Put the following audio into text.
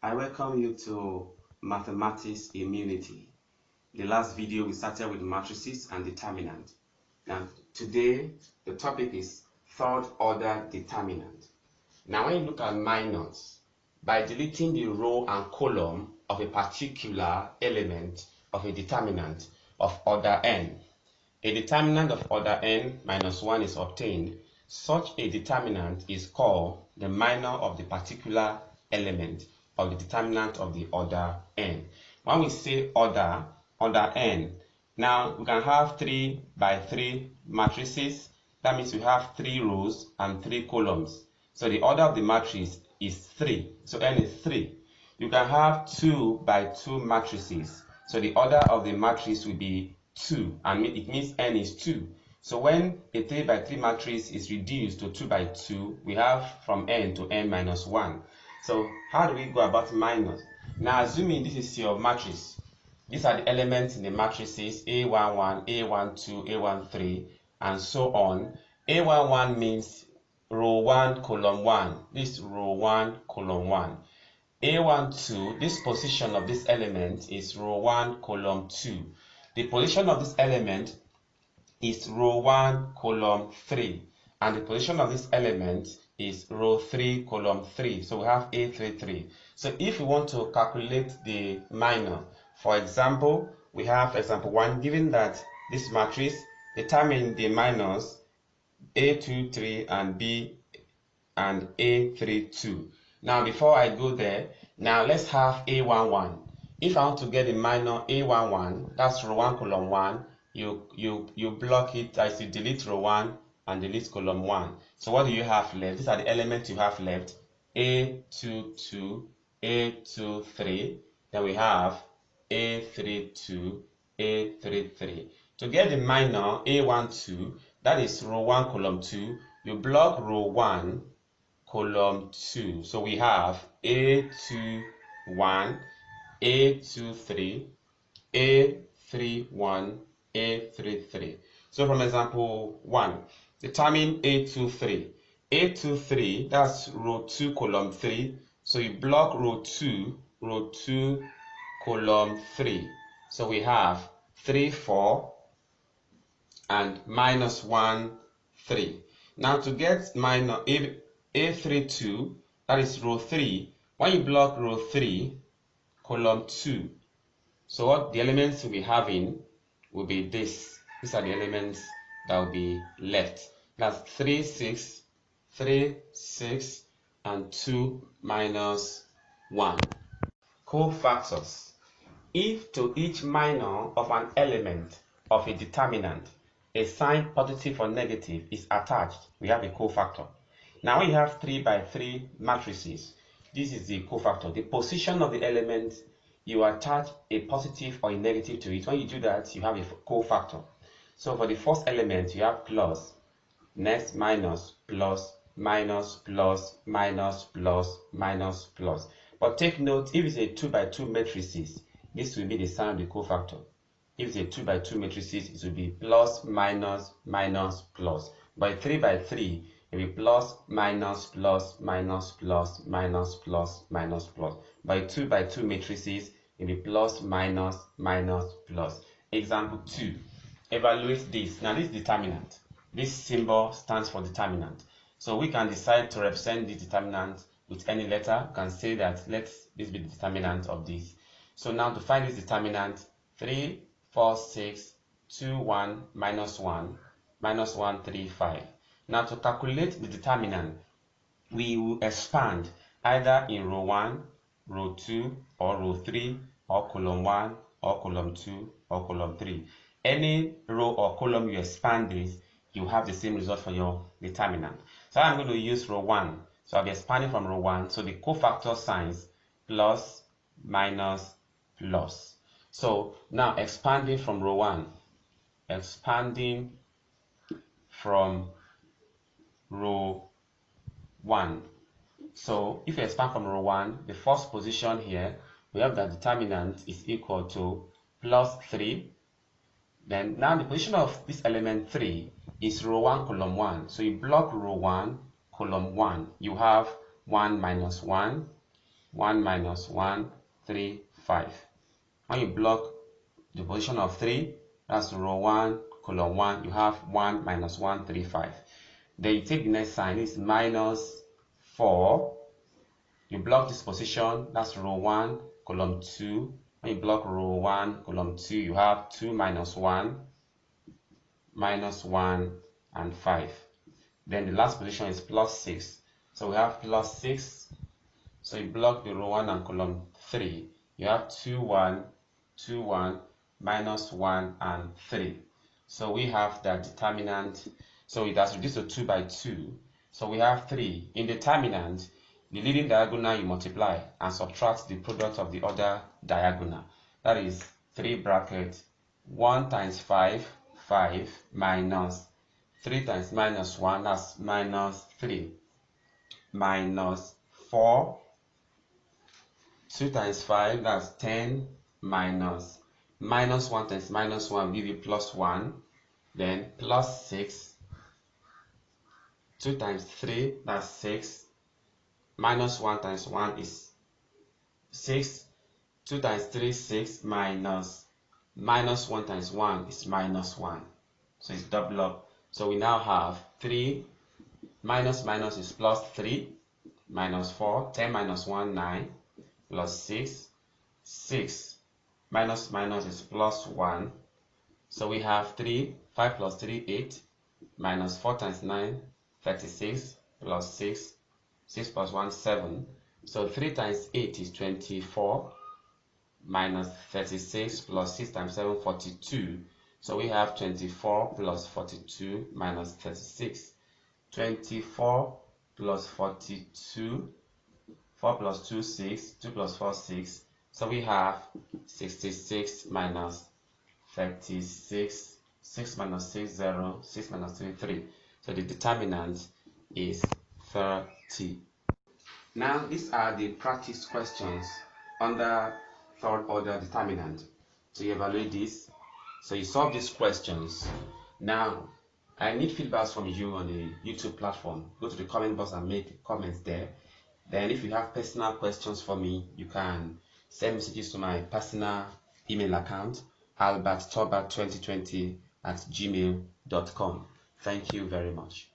I welcome you to Mathematics Immunity. The last video we started with matrices and determinant. Now today the topic is third order determinant. Now when you look at minors, by deleting the row and column of a particular element of a determinant of order n, a determinant of order n minus 1 is obtained. Such a determinant is called the minor of the particular element of the determinant of the order n. When we say order n, now we can have 3 by 3 matrices. That means we have 3 rows and 3 columns. So the order of the matrix is 3. So n is 3. You can have 2 by 2 matrices. So the order of the matrix will be 2, and it means n is 2. So when a 3 by 3 matrix is reduced to 2 by 2, we have from n to n minus 1. So how do we go about minus? Now assuming this is your matrix, these are the elements in the matrices A11, A12, A13, and so on. A11 means row 1, column 1. This is row 1, column 1. A12, this position of this element is row 1, column 2. The position of this element is row 1, column 3. And the position of this element is row 3, column 3. So we have A33. So if we want to calculate the minor, for example, we have example 1, given that this matrix determine the minors A23 and B and A32. Now before I go there, now let's have A11. If I want to get the minor A11, that's row 1, column 1, you block it as you delete row 1 and delete column 1. So what do you have left? These are the elements you have left. A22, A23, then we have A32, A33. To get the minor A12, that is row 1, column 2, you block row 1, column 2. So we have A21, A23, A31, A33. So from example 1, determine A23. A23, that's row 2, column 3. So you block row 2, column 3. So we have 3, 4, and minus 1, 3. Now to get minor A32, that is row 3. When you block row 3, column 2. So what the elements we'll be having will be this. These are the elements that will be left. That's 3, 6, 3, 6, and 2 minus 1. Cofactors. If to each minor of an element of a determinant, a sign positive or negative is attached, we have a cofactor. Now when you have 3 by 3 matrices, this is the cofactor. The position of the element, you attach a positive or a negative to it. When you do that, you have a cofactor. So for the first element, you have plus, next minus, plus, minus, plus, minus, plus, minus, plus. But take note, if it's a 2 by 2 matrices, this will be the sign of the cofactor. If it's a 2 by 2 matrices, it will be plus, minus, minus, plus. But 3 by 3, it will be plus, minus, plus, minus, plus, minus, plus, minus, plus. By 2 by 2 matrices, it will be plus, minus, minus, plus. Example 2. Evaluate this. Now this is determinant. This symbol stands for determinant. So we can decide to represent this determinant with any letter. We can say that let this be the determinant of this. So now to find this determinant, 3, 4, 6, 2, 1, minus 1, minus 1, 3, 5. Now to calculate the determinant, we will expand either in row 1, row 2, or row 3, or column 1, or column 2, or column 3. Any row or column you expand this, you have the same result for your determinant. So I'm going to use row 1. So I'll be expanding from row 1. So the cofactor signs plus, minus, plus. So now expanding from row 1, expanding from row 1. So if you expand from row 1, the first position here, we have that determinant is equal to plus 3. Then now the position of this element 3 is row 1, column 1. So you block row 1, column 1. You have 1 minus 1, 1 minus 1, 3, 5. When you block the position of 3, that's row 1, column 1, you have 1 minus 1, 3, 5. Then you take the next sign, it's minus 4. You block this position, that's row 1, column 2. When you block row 1, column 2, you have 2 minus 1, minus 1, and 5. Then the last position is plus 6. So we have plus 6. So you block the row 1 and column 3. You have 2, 1, 2, 1, minus 1, and 3. So we have that determinant. So it has reduced to 2 by 2. So we have 3. In determinant, the leading diagonal you multiply and subtract the product of the other diagonal. That is 3 bracket 1 times 5, 5, minus 3 times minus 1, that's minus 3, minus 4, 2 times 5, that's 10, minus 1 times minus 1 will give you plus 1, then plus 6, 2 times 3, that's 6, minus 1 times 1 is 6, 2 times 3, 6, minus 1 times 1 is minus 1. So it's double up. So we now have 3, minus is plus 3, minus 4, 10 minus 1, 9, plus 6, 6, minus is plus 1. So we have 3, 5 plus 3, 8, minus 4 times 9, 36, plus 6, 6 plus 1, 7. So 3 times 8 is 24, minus 36 plus 6 times 7, 42. So we have 24 plus 42 minus 36. 24 plus 42, 4 plus 2, 6, 2 plus 4, 6. So we have 66 minus 36, 6 minus 6, 0, 6 minus 3, 3. So the determinant is 30. Now these are the practice questions under third order determinant. So you evaluate this. So you solve these questions. Now I need feedbacks from you on the YouTube platform. Go to the comment box and make comments there. Then if you have personal questions for me, you can send messages to my personal email account, alberttoba2020@gmail.com. Thank you very much.